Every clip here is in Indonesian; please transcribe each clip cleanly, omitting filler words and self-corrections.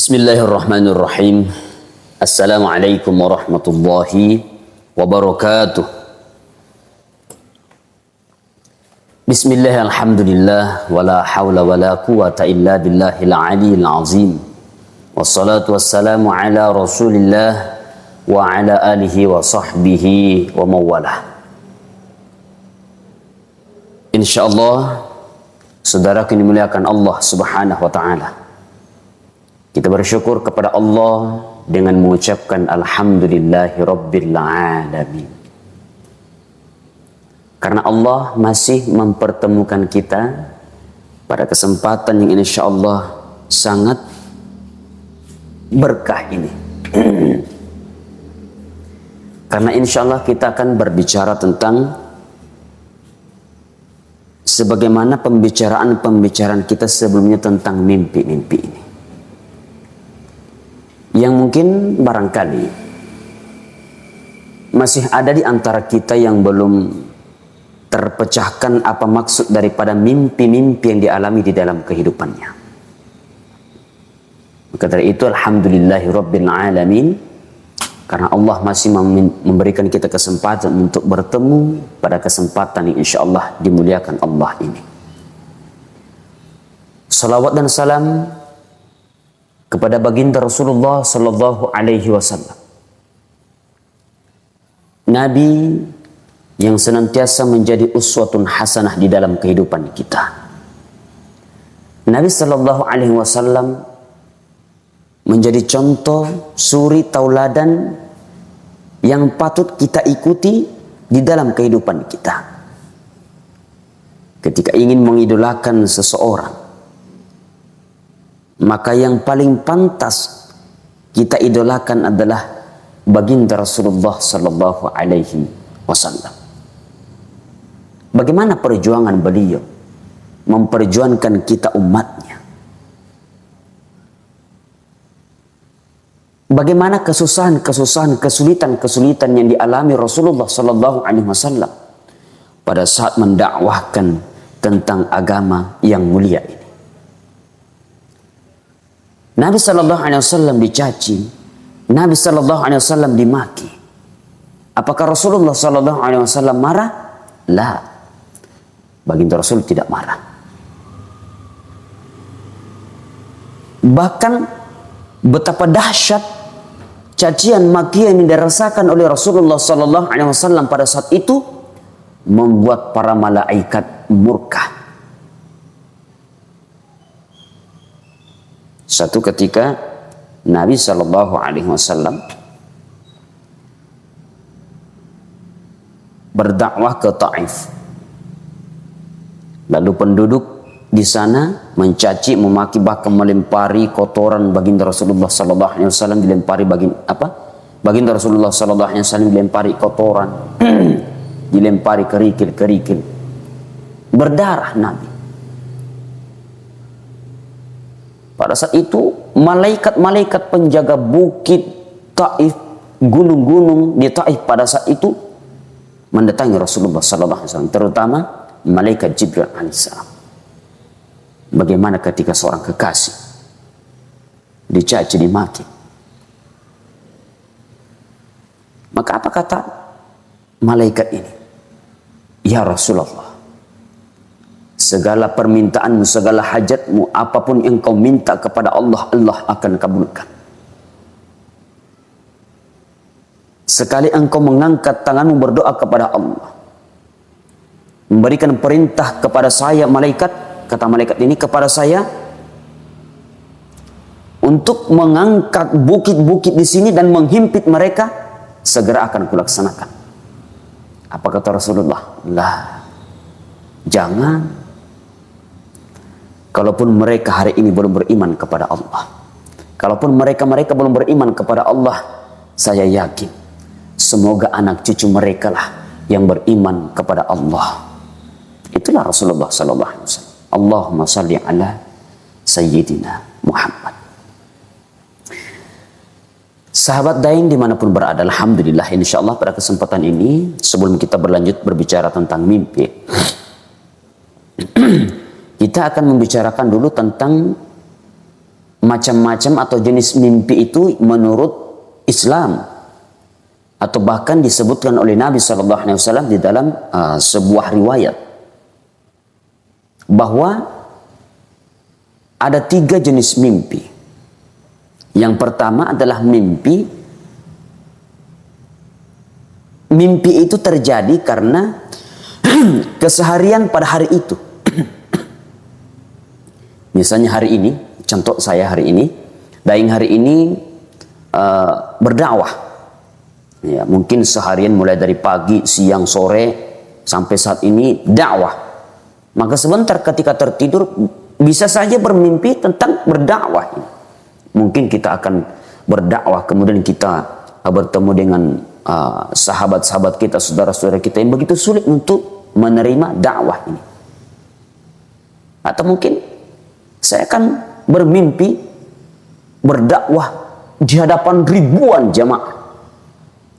Bismillahirrahmanirrahim. Assalamualaikum warahmatullahi wabarakatuh. Bismillah, alhamdulillah, wala hawla wala quwata illa billahil aliyil azim. Wassalatu wassalamu ala rasulillah wa ala alihi wa sahbihi wa mawalah. Insyaallah, saudara yang dimuliakan Allah subhanahu wa ta'ala, kita bersyukur kepada Allah dengan mengucapkan Alhamdulillahi Rabbil Alamin. Karena Allah masih mempertemukan kita pada kesempatan yang insyaallah sangat berkah ini. Karena insyaallah kita akan berbicara tentang sebagaimana pembicaraan kita sebelumnya tentang mimpi-mimpi ini. Yang mungkin barangkali masih ada di antara kita yang belum terpecahkan apa maksud daripada mimpi-mimpi yang dialami di dalam kehidupannya. Maka dari itu alhamdulillahi rabbil alamin, karena Allah masih memberikan kita kesempatan untuk bertemu pada kesempatan yang insyaallah dimuliakan Allah ini. Salawat dan salam kepada baginda Rasulullah sallallahu alaihi wasallam, Nabi yang senantiasa menjadi uswatun hasanah di dalam kehidupan kita. Nabi sallallahu alaihi wasallam menjadi contoh suri tauladan yang patut kita ikuti di dalam kehidupan kita. Ketika ingin mengidolakan seseorang, maka yang paling pantas kita idolakan adalah baginda Rasulullah sallallahu alaihi wasallam. Bagaimana perjuangan beliau memperjuangkan kita umatnya? Bagaimana kesusahan-kesusahan, kesulitan-kesulitan yang dialami Rasulullah sallallahu alaihi wasallam pada saat mendakwahkan tentang agama yang mulia ini? Nabi sallallahu alaihi wasallam dicaci, Nabi sallallahu alaihi wasallam dimaki. Apakah Rasulullah sallallahu alaihi wasallam marah? La. Baginda Rasul tidak marah. Bahkan betapa dahsyat cacian makian yang dirasakan oleh Rasulullah sallallahu alaihi wasallam pada saat itu membuat para malaikat murka. Satu ketika Nabi sallallahu alaihi wasallam berdakwah ke Taif. Lalu penduduk di sana mencaci, memaki, bahkan melempari kotoran baginda Rasulullah sallallahu alaihi wasallam, dilempari baginda Rasulullah sallallahu alaihi wasallam dilempari kotoran, dilempari kerikil-kerikil. Berdarah Nabi. Pada saat itu malaikat-malaikat penjaga bukit Taif, gunung-gunung di Taif pada saat itu mendatangi Rasulullah sallallahu alaihi wasallam, terutama malaikat Jibril alaihissalam. Bagaimana ketika seorang kekasih dicaci, dimaki? Maka apa kata malaikat ini? Ya Rasulullah, segala permintaanmu, segala hajatmu, apapun yang kau minta kepada Allah, Allah akan kabulkan. Sekali engkau mengangkat tanganmu berdoa kepada Allah, memberikan perintah kepada saya, malaikat, kata malaikat ini kepada saya, untuk mengangkat bukit-bukit di sini dan menghimpit mereka, segera akan kulaksanakan. Apa kata Rasulullah? Lah, jangan. Kalaupun mereka hari ini belum beriman kepada Allah, kalaupun mereka belum beriman kepada Allah, saya yakin semoga anak cucu mereka lah yang beriman kepada Allah. Itulah Rasulullah sallallahu alaihi wasallam. Allahumma salli ala Sayyidina Muhammad. Sahabat daing dimanapun berada, alhamdulillah, insyaallah pada kesempatan ini sebelum kita berlanjut berbicara tentang mimpi, kita akan membicarakan dulu tentang macam-macam atau jenis mimpi itu menurut Islam, atau bahkan disebutkan oleh Nabi SAW di dalam sebuah riwayat bahwa ada 3 jenis mimpi. Yang pertama adalah mimpi itu terjadi karena keseharian pada hari itu. Misalnya hari ini, contoh saya hari ini, Daing hari ini berdakwah. Ya, mungkin seharian mulai dari pagi, siang, sore sampai saat ini dakwah. Maka sebentar ketika tertidur bisa saja bermimpi tentang berdakwah. Mungkin kita akan berdakwah, kemudian kita bertemu dengan sahabat-sahabat kita, saudara-saudara kita yang begitu sulit untuk menerima dakwah ini. Atau mungkin saya akan bermimpi berdakwah di hadapan ribuan jamaah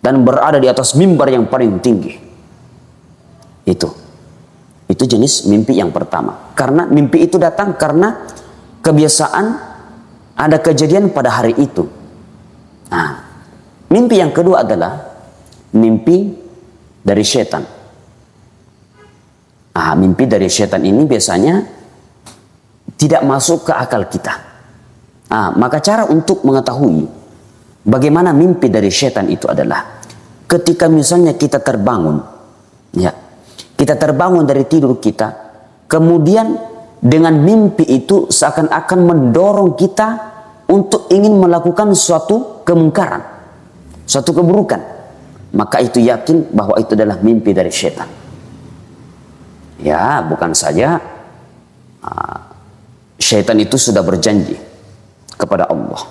dan berada di atas mimbar yang paling tinggi. Itu jenis mimpi yang pertama. Karena mimpi itu datang karena kebiasaan ada kejadian pada hari itu. Nah, mimpi yang kedua adalah mimpi dari setan. Mimpi dari setan ini biasanya tidak masuk ke akal kita. Maka cara untuk mengetahui bagaimana mimpi dari setan itu adalah ketika misalnya kita terbangun, ya, kita terbangun dari tidur kita, kemudian dengan mimpi itu seakan-akan mendorong kita untuk ingin melakukan suatu kemungkaran, suatu keburukan, maka itu yakin bahwa itu adalah mimpi dari setan. Ya, bukan saja syaitan itu sudah berjanji kepada Allah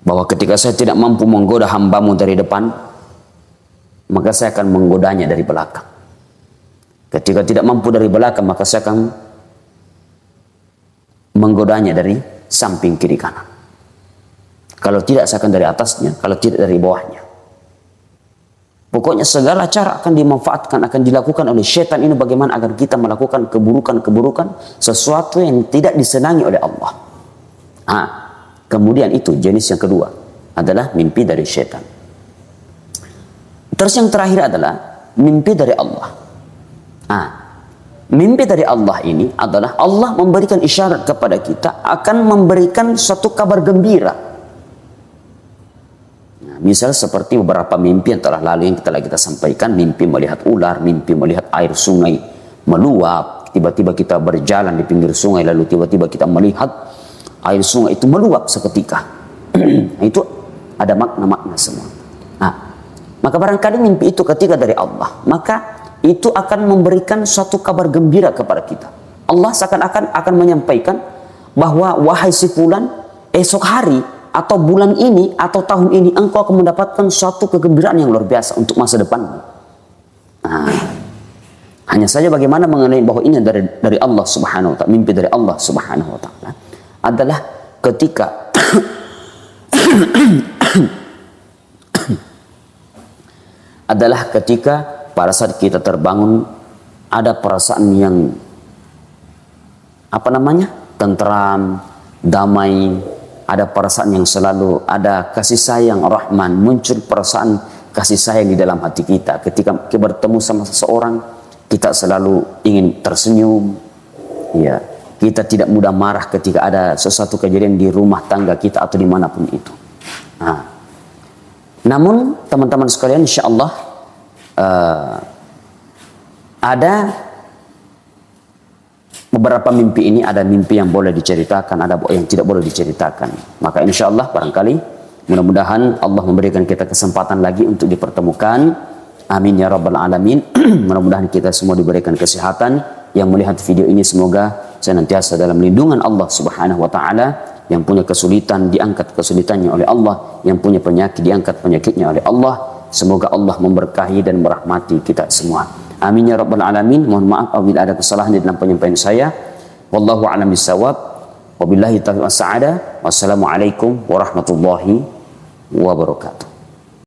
bahwa ketika saya tidak mampu menggoda hambamu dari depan, maka saya akan menggodanya dari belakang. Ketika tidak mampu dari belakang, maka saya akan menggodanya dari samping kiri kanan. Kalau tidak, saya akan dari atasnya, kalau tidak dari bawahnya. Pokoknya segala cara akan dimanfaatkan, akan dilakukan oleh syaitan ini bagaimana agar kita melakukan keburukan-keburukan, sesuatu yang tidak disenangi oleh Allah. Kemudian itu jenis yang kedua adalah mimpi dari syaitan. Terus yang terakhir adalah mimpi dari Allah. Mimpi dari Allah ini adalah Allah memberikan isyarat kepada kita akan memberikan suatu kabar gembira. Misal seperti beberapa mimpi yang telah lalu yang kita sampaikan, mimpi melihat ular, mimpi melihat air sungai meluap, tiba-tiba kita berjalan di pinggir sungai lalu tiba-tiba kita melihat air sungai itu meluap seketika. Itu ada makna-makna semua. Maka barangkali mimpi itu ketika dari Allah, maka itu akan memberikan suatu kabar gembira kepada kita. Allah seakan-akan akan menyampaikan bahwa wahai si fulan, esok hari atau bulan ini atau tahun ini engkau akan mendapatkan suatu kegembiraan yang luar biasa untuk masa depanmu. Hanya saja bagaimana mengenai bahwa ini dari Allah Subhanahu wa taala, mimpi dari Allah Subhanahu wa taala adalah ketika pada saat kita terbangun ada perasaan yang tentram, damai, ada perasaan yang selalu ada kasih sayang Rahman, muncul perasaan kasih sayang di dalam hati kita. Ketika kita bertemu sama seseorang, kita selalu ingin tersenyum. Ya, kita tidak mudah marah ketika ada sesuatu kejadian di rumah tangga kita atau dimanapun itu. Namun teman-teman sekalian, insya Allah ada beberapa mimpi ini, ada mimpi yang boleh diceritakan, ada yang tidak boleh diceritakan. Maka insya Allah barangkali mudah-mudahan Allah memberikan kita kesempatan lagi untuk dipertemukan. Amin ya rabbal alamin. Mudah-mudahan kita semua diberikan kesehatan. Yang melihat video ini semoga senantiasa dalam lindungan Allah Subhanahu wa taala. Yang punya kesulitan diangkat kesulitannya oleh Allah, yang punya penyakit diangkat penyakitnya oleh Allah. Semoga Allah memberkahi dan merahmati kita semua. Amin ya rabbal alamin. Mohon maaf apabila ada kesalahan di dalam penyampaian saya. Wallahu a'lam bishawab. Wabillahi taufiq was sa'adah. Wassalamualaikum warahmatullahi wabarakatuh.